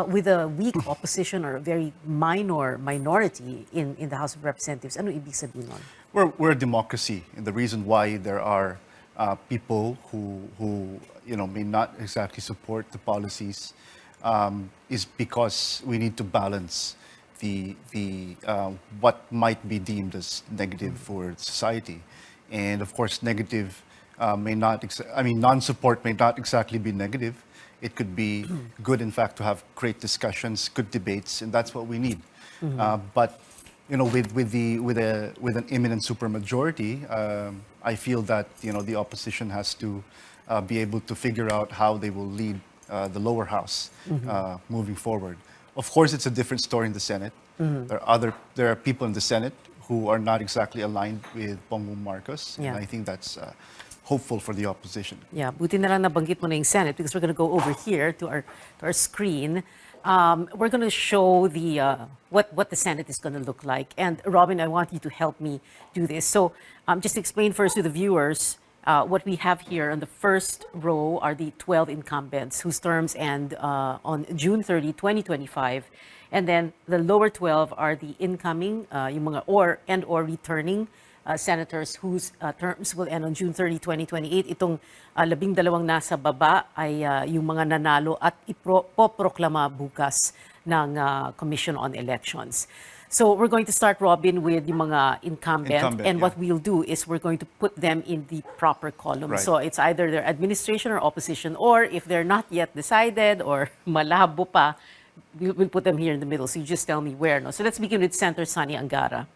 S4: with a weak opposition or a very minority in the House of Representatives, ano ibig sabihin nun?
S7: We're a democracy, and the reason why there are people who may not exactly support the policies is because we need to balance the what might be deemed as negative for society, and of course negative may not. Non-support may not exactly be negative. It could be good, in fact, to have great discussions, good debates, and that's what we need. But with an imminent supermajority, I feel that the opposition has to be able to figure out how they will lead the lower house moving forward. Of course, it's a different story in the Senate. There are people in the Senate who are not exactly aligned with Bongbong Marcos, and I think that's hopeful for the opposition.
S4: Yeah, buti na lang nabanggit mo na yung Senate because we're going to go over here to our screen. We're going to show the what the Senate is going to look like. And Robin, I want you to help me do this. So just to explain first to the viewers, what we have here on the first row are the 12 incumbents whose terms end on June 30, 2025. And then the lower 12 are the incoming, yung mga or returning senators whose terms will end on June 30, 2028. Itong 12 nasa baba ay yung mga nanalo at ipoproklama bukas ng Commission on Elections. So we're going to start, Robin, with yung mga incumbent and what we'll do is we're going to put them in the proper column.
S7: Right.
S4: So it's either their administration or opposition, or if they're not yet decided or malabo pa, we'll put them here in the middle. So you just tell me where. No? So let's begin with Senator Sonny Angara.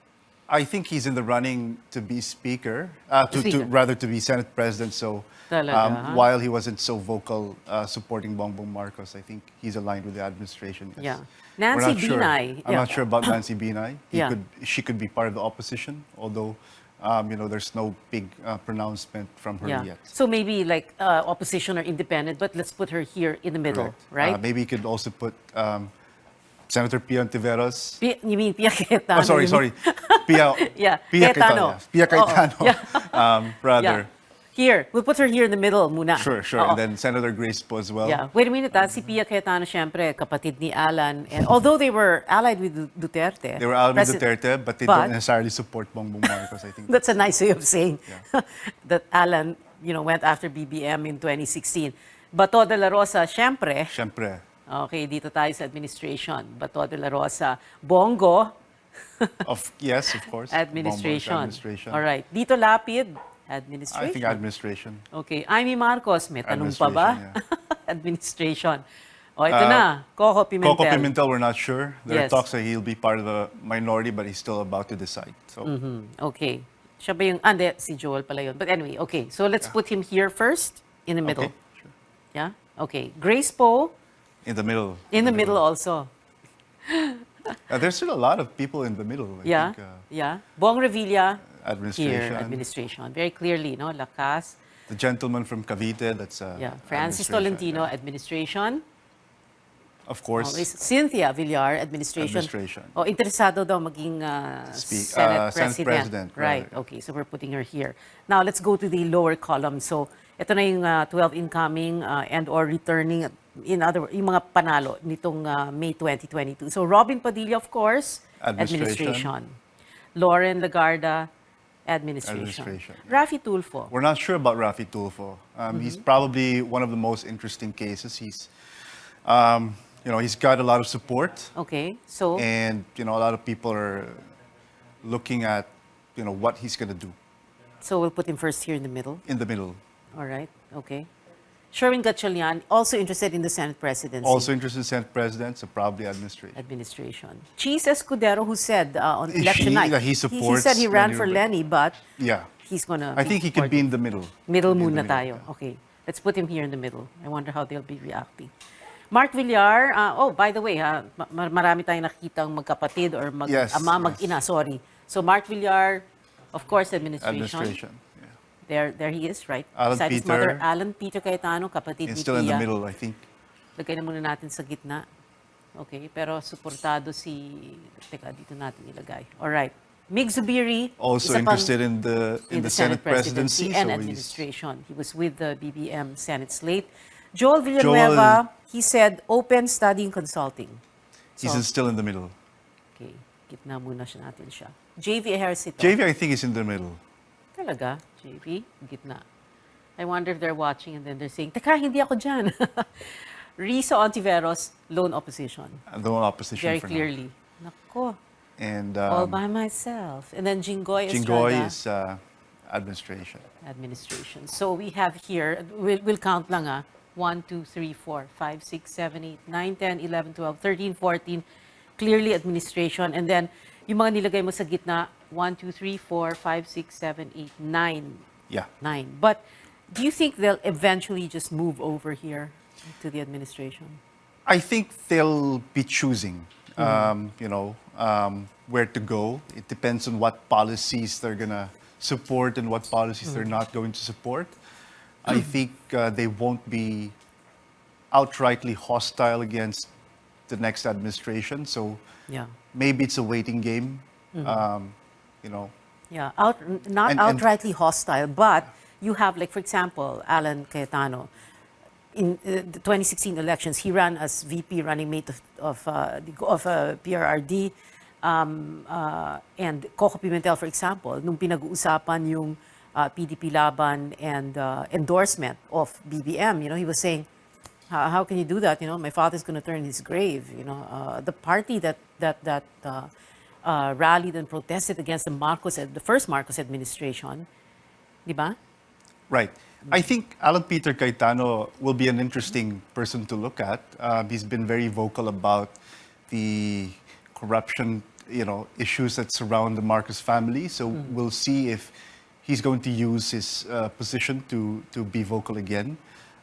S7: I think he's in the running to be speaker,
S4: Speaker.
S7: to be Senate President. So
S4: Talaga,
S7: while he wasn't so vocal supporting Bongbong Marcos, I think he's aligned with the administration. Yes.
S4: Yeah.
S7: We're
S4: Nancy
S7: not sure.
S4: Binay.
S7: I'm not sure about Nancy Binay.
S4: Yeah.
S7: She could be part of the opposition, although there's no big pronouncement from her yet.
S4: So maybe like opposition or independent, but let's put her here in the middle,
S7: Correct.
S4: right?
S7: Maybe you could also put Senator Pia Ontiveros.
S4: You mean Pia Cayetano?
S7: Oh, sorry. Pia,
S4: Yeah,
S7: Pia
S4: Cayetano.
S7: Cayetano. Pia Cayetano.
S4: Oo, yeah.
S7: Rather.
S4: Yeah. Here, we'll put her here in the middle muna.
S7: Sure.
S4: Oo.
S7: And then Senator Grace po as well.
S4: Yeah. Wait a minute, si Pia Cayetano, syempre, kapatid ni Alan. And although they were allied with Duterte.
S7: They were allied with
S4: President-
S7: Duterte, but they don't necessarily support Bongbong Marcos, I think.
S4: That's a nice way of saying that Alan, went after BBM in 2016. Bato de la Rosa, syempre.
S7: Siyempre.
S4: Okay, dito tayo sa administration. Bato de la Rosa, Bongo.
S7: Yes, of course.
S4: Administration.
S7: Bongbong's administration.
S4: All right. Dito Lapid, administration.
S7: I think administration.
S4: Okay. Amy Marcos, may tanong pa ba?
S7: Administration,
S4: Administration. O, ito na. Coco Pimentel.
S7: Coco Pimentel, we're not sure. There are
S4: Yes.
S7: talks that he'll be part of the minority, but he's still about to decide. So,
S4: Okay. Siya ba yung... Hindi, si Joel pala yun. But anyway, okay. So let's put him here first, in the middle.
S7: Okay, sure.
S4: Yeah? Okay. Grace Poe,
S7: In the middle.
S4: in the middle also.
S7: There's still a lot of people in the middle. I
S4: Yeah?
S7: think,
S4: Yeah. Bong Revilla,
S7: administration.
S4: here. Administration. Very clearly, no? Lakas.
S7: The gentleman from Cavite, that's
S4: Yeah. Francis
S7: administration,
S4: Tolentino,
S7: yeah.
S4: administration.
S7: Of course.
S4: Okay. Cynthia Villar, administration.
S7: Administration.
S4: Oh, interesado daw maging Senate
S7: Senate President,
S4: Right.
S7: right.
S4: Okay. So we're putting her here. Now let's go to the lower column. So ito na yung 12 incoming and or returning, yung mga panalo nitong May 2022. So Robin Padilla, of course,
S7: Administration.
S4: Lauren Lagarda, administration.
S7: Administration.
S4: Raffy Tulfo.
S7: We're not sure about Raffy Tulfo. He's probably one of the most interesting cases. He's got a lot of support.
S4: Okay. So
S7: And, a lot of people are looking at, what he's going to do
S4: so we'll put him first here in the middle.
S7: in the middle.
S4: All right. Okay. Sherwin Gatchalian, also interested in the Senate presidency.
S7: Also interested in Senate President, so probably administration.
S4: Administration. Cheese Escudero, who said on
S7: Is
S4: election
S7: he-
S4: night,
S7: that he supports
S4: said he ran
S7: Lenny
S4: for
S7: Robredo?
S4: Lenny, but
S7: Yeah.
S4: he's gonna.
S7: I think he could be in the middle.
S4: middle
S7: In the
S4: muna
S7: middle,
S4: tayo. Okay, let's put him here in the middle. I wonder how they'll be reacting. Mark Villar. By the way, marami tayong nakikitang magkapatid or
S7: Yes,
S4: ama,
S7: yes.
S4: mag-ina. Sorry. So Mark Villar, of course, administration.
S7: Administration. Yeah.
S4: There he is, right?
S7: Alan
S4: Beside his
S7: Peter.
S4: mother, Alan Peter Cayetano, kapatid
S7: He's
S4: ni
S7: still in the
S4: Pia.
S7: middle, I think.
S4: Lagay na muna natin sa gitna. Okay, pero suportado si... Teka, dito natin ilagay. Alright. Mig Zubiri.
S7: Also
S4: isa pang-
S7: interested in the Senate presidency.
S4: and
S7: so he's-
S4: administration. He was with the BBM Senate slate. Joel Villanueva, he said open studying consulting.
S7: He's
S4: So-
S7: still in the middle.
S4: Okay, gitna muna siya natin siya. JV Ejercito.
S7: JV, I think, is in the middle.
S4: Talaga? JV? Gitna. I wonder if they're watching and then they're saying, teka, hindi ako dyan. Rizzo Ontiveros, lone opposition.
S7: The one opposition
S4: Very
S7: for
S4: clearly. Nako,
S7: now. And
S4: all by myself. And then Jinggoy
S7: Jinggoy
S4: Estrada,
S7: is administration.
S4: administration. So we have here, we'll count lang 1, 2, 3, 4, 5, 6, 7, 8, 9, 10, 11, 12, 13, 14. Clearly administration. And then yung mga nilagay mo sa gitna, 1, 2, 3, 4, 5, 6, 7, 8, 9.
S7: Yeah.
S4: 9. But do you think they'll eventually just move over here to the administration?
S7: I think they'll be choosing, where to go. It depends on what policies they're going to support and what policies they're not going to support. I think they won't be outrightly hostile against the next administration. So
S4: Yeah.
S7: maybe it's a waiting game.
S4: Yeah, not
S7: And-
S4: outrightly hostile, but you have, like, for example, Alan Cayetano. In the 2016 elections, he ran as VP running mate of PRRD. And Coco Pimentel, for example, nung pinag-uusapan yung PDP laban and endorsement of BBM, he was saying, how can you do that? My father's going to turn his grave. The party that rallied and protested against the first Marcos administration, di ba?
S7: Right. I think Alan Peter Cayetano will be an interesting person to look at. He's been very vocal about the corruption, issues that surround the Marcos family. So we'll see if he's going to use his position to be vocal again.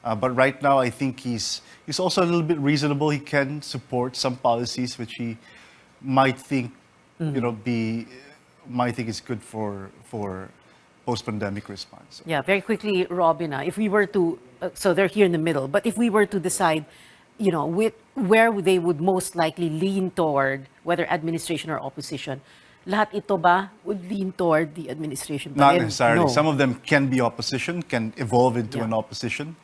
S7: But right now, I think he's also a little bit reasonable. He can support some policies which he might think, might think is good for post-pandemic response.
S4: Yeah, very quickly, Robin, if we were to, so they're here in the middle, but if we were to decide, where they would most likely lean toward, whether administration or opposition, lahat ito ba would lean toward the administration?
S7: Not
S4: Then,
S7: necessarily.
S4: no.
S7: Some of them can be opposition, can evolve into an opposition.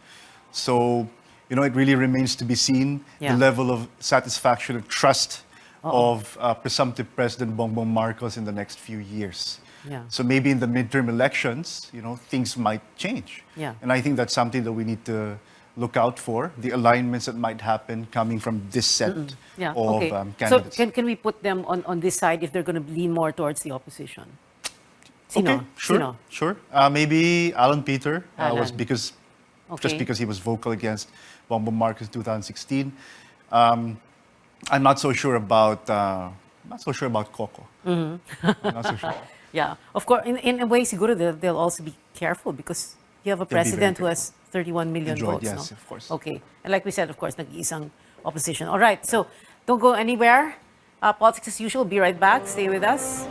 S7: So, it really remains to be seen the level of satisfaction and trust of presumptive President Bongbong Marcos in the next few years.
S4: Yeah.
S7: So maybe in the midterm elections, things might change.
S4: Yeah.
S7: And I think that's something that we need to look out for, the alignments that might happen coming from this set of
S4: Okay.
S7: candidates.
S4: So can we put them on this side if they're going to lean more towards the opposition? Sino?
S7: Okay, sure,
S4: Sino?
S7: sure. Maybe Alan Peter was
S4: Alan.
S7: just
S4: Okay.
S7: because he was vocal against Bongbong Marcos in 2016. I'm not so sure about Coco. I'm not so sure.
S4: Yeah, of course. In a way, siguro they'll also be careful because you have a
S7: They'll be very
S4: president who has 31 million
S7: Enjoyed,
S4: votes.
S7: yes,
S4: no?
S7: of course.
S4: Okay, and like we said, of course, nag-iisang opposition. All right, so don't go anywhere. Politics as usual. Be right back. Stay with us.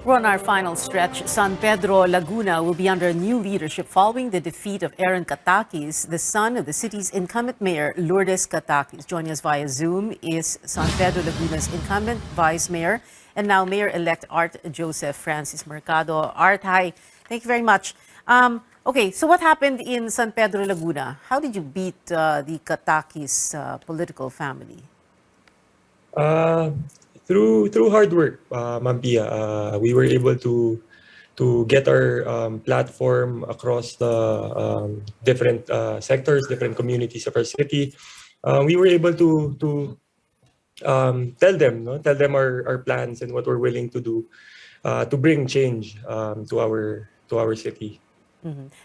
S4: We're on our final stretch. San Pedro Laguna will be under new leadership following the defeat of Aaron Katakis, the son of the city's incumbent mayor, Lourdes Katakis. Joining us via Zoom is San Pedro Laguna's incumbent vice mayor and now mayor-elect Art Joseph Francis Mercado. Art, hi. Thank you very much. Okay, so what happened in San Pedro Laguna? How did you beat the Katakis political family?
S8: Through hard work, Ma'am Pia, we were able to get our platform across the different sectors, different communities of our city. We were able to tell them our plans and what we're willing to do to bring change to our city.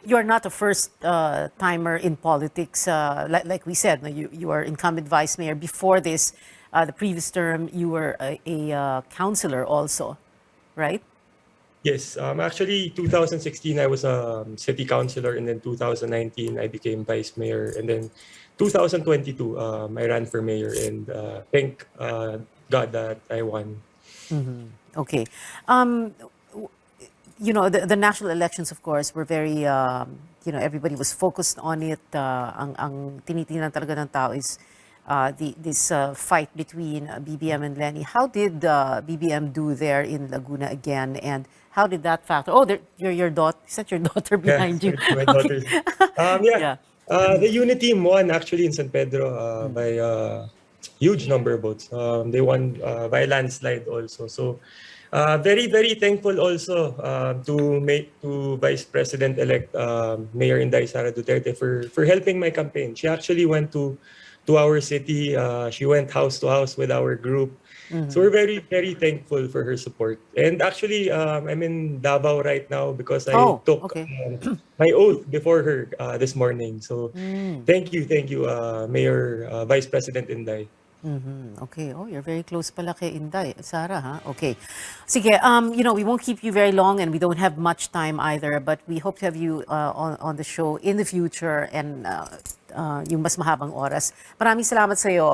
S9: You are not a first timer in politics. Like we said, no, you are incumbent vice mayor. Before this, the previous term, you were a councilor also, right?
S8: Yes, actually 2016 I was a city councilor, and then 2019 I became vice mayor, and then 2022 I ran for mayor, and thank God that I won.
S9: Okay. You know, the national elections, of course, were very, you know, everybody was focused on it. Ang tinitingnan talaga ng tao is this fight between BBM and Lenny. How did BBM do there in Laguna again? And how did that factor? Oh, your daughter, is that your daughter behind you?
S8: My daughter's. The Unity team won actually in San Pedro by a huge number of votes. They won by a landslide also. So very, very thankful also to Vice President-elect Mayor Inday Sara Duterte for helping my campaign. She actually went to our city. She went house to house with our group. So we're very, very thankful for her support. And actually, I'm in Davao right now because I took my oath before her this morning. So thank you, Mayor, Vice President Inday.
S9: Okay. Oh, you're very close pala kay Inday. Sarah, huh? Okay. Sige, you know, we won't keep you very long and we don't have much time either, but we hope to have you on the show in the future and yung mas mahabang oras. Maraming salamat sa iyo,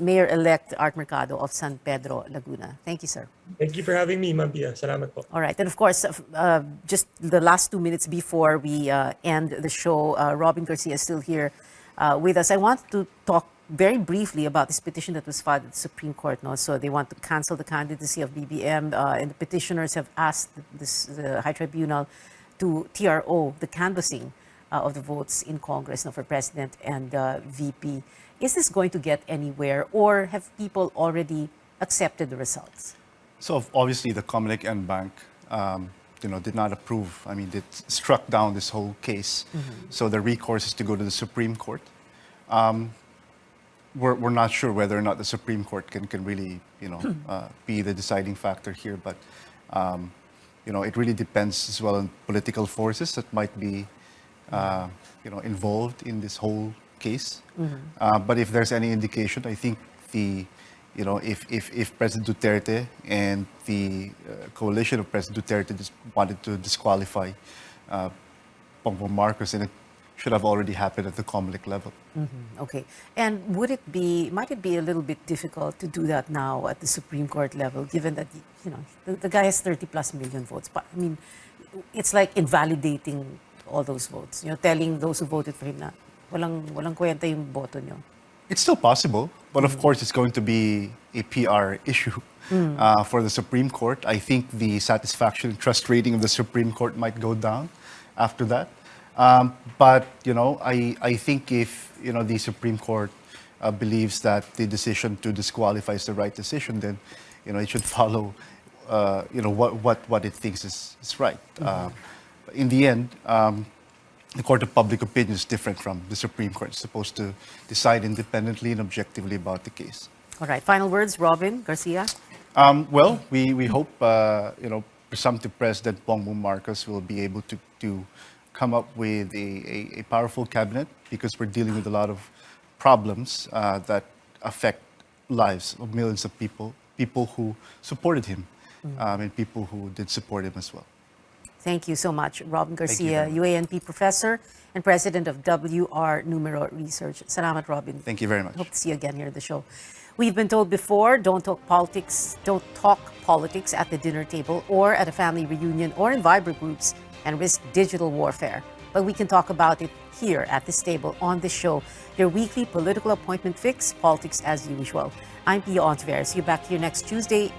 S9: Mayor-elect Art Mercado of San Pedro, Laguna. Thank you, sir.
S8: Thank you for having me, Ma'am Pia. Salamat po.
S9: All right. And of course, just the last 2 minutes before we end the show, Robin Garcia is still here with us. I want to talk very briefly about this petition that was filed at the Supreme Court. No? So they want to cancel the candidacy of BBM, and the petitioners have asked the High Tribunal to TRO the canvassing of the votes in Congress, no, for President and VP. Is this going to get anywhere, or have people already accepted the results?
S7: So obviously the Comelec and Bank, you know, did not approve. I mean, it struck down this whole case. So the recourse is to go to the Supreme Court. We're not sure whether or not the Supreme Court can really, you know, be the deciding factor here. But, you know, it really depends as well on political forces that might be, you know, involved in this whole case. But if there's any indication, I think you know, if President Duterte and the coalition of President Duterte just wanted to disqualify Bongbong Marcos, then it should have already happened at the Comelec level.
S9: Okay. And might it be a little bit difficult to do that now at the Supreme Court level, given that, you know, the guy has 30+ million votes? But I mean, it's like invalidating all those votes, you know, telling those who voted for him na walang kwenta yung boto nyo.
S7: It's still possible, but of course it's going to be a PR issue for the Supreme Court. I think the satisfaction and trust rating of the Supreme Court might go down after that. But, you know, I think if, you know, the Supreme Court believes that the decision to disqualify is the right decision, then, you know, it should follow, you know, what it thinks is right. In the end, the Court of Public Opinion is different from the Supreme Court. It's supposed to decide independently and objectively about the case.
S9: All right. Final words, Robin Garcia?
S7: Well, we hope, you know, presumptive President Bongbong Marcos will be able to come up with a powerful cabinet, because we're dealing with a lot of problems that affect lives of millions of people who supported him, and people who did support him as well.
S9: Thank you so much, Robin Garcia, UANP professor and president of WR Numero Research. Salamat, Robin.
S7: Thank you very much.
S9: Hope to see you again here at the show. We've been told before, don't talk politics at the dinner table or at a family reunion or in Viber groups and risk digital warfare. But we can talk about it here at this table on this show, your weekly political appointment fix, politics as usual. I'm Pia Ontiveros. See you back here next Tuesday,